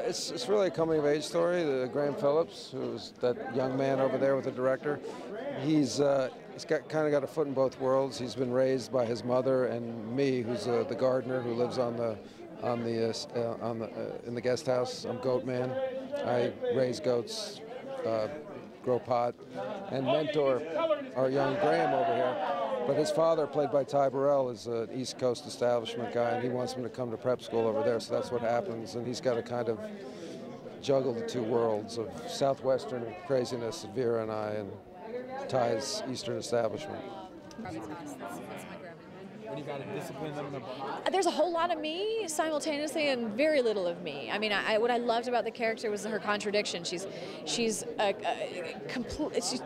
It's really a coming-of-age story. Graham Phillips, who's that young man over there with the director, he's got a foot in both worlds. He's been raised by his mother and me, who's the gardener who lives in the guest house. I'm goat man. I raise goats, grow pot, and mentor our young Graham over here. But his father, played by Ty Burell, is an East Coast establishment guy, and he wants him to come to prep school over there, so that's what happens. And he's got to kind of juggle the two worlds of southwestern craziness of Vera and I and Ty's Eastern establishment. When you got to discipline them? There's a whole lot of me simultaneously and very little of me. I mean, what I loved about the character was her contradiction. She's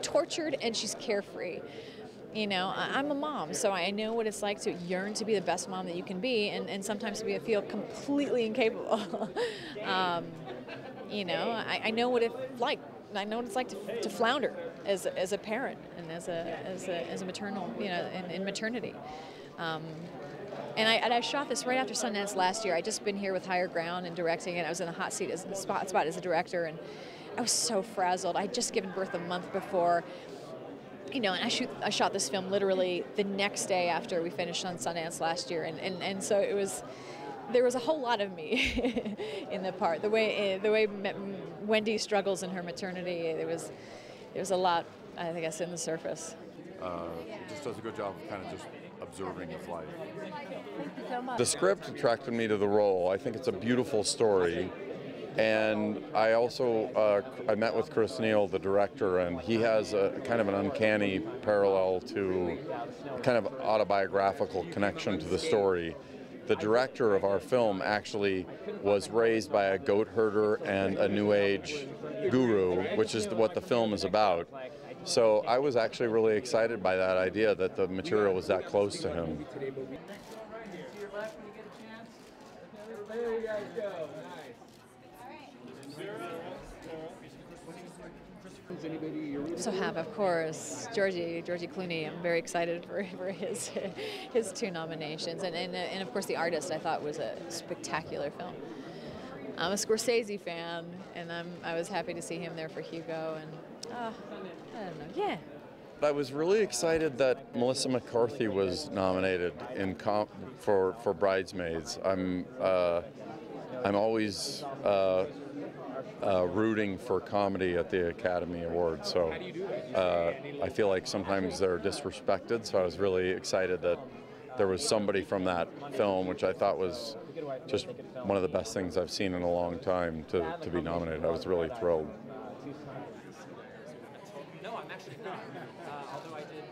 tortured and she's carefree. You know, I'm a mom, so I know what it's like to yearn to be the best mom that you can be, and sometimes to feel completely incapable. You know, I know what it's like. I know what it's like to flounder as a parent and as a maternal, you know, in maternity. And I shot this right after Sundance last year. I'd just been here with Higher Ground and directing it. I was in the hot seat as the spot as a director, and I was so frazzled. I'd just given birth a month before. You know, and I shot this film literally the next day after we finished on Sundance last year, and so there was a whole lot of me in the part. The way Wendy struggles in her maternity, there was a lot, I guess, in the surface. It just does a good job of kind of just observing his life. The script attracted me to the role. I think it's a beautiful story. And I also I met with Chris Neal, the director, and he has a kind of an uncanny parallel to kind of autobiographical connection to the story. The director of our film actually was raised by a goat herder and a New Age guru, which is what the film is about. So I was actually really excited by that idea that the material was that close to him. There you guys go. So of course, Georgie Clooney. I'm very excited for his two nominations, and of course The Artist. I thought was a spectacular film. I'm a Scorsese fan, and I was happy to see him there for Hugo. And I don't know, yeah. I was really excited that Melissa McCarthy was nominated for Bridesmaids. I'm always rooting for comedy at the Academy Awards, so I feel like sometimes they're disrespected, so I was really excited that there was somebody from that film, which I thought was just one of the best things I've seen in a long time, to be nominated. I was really thrilled. No, I'm actually not. Although I did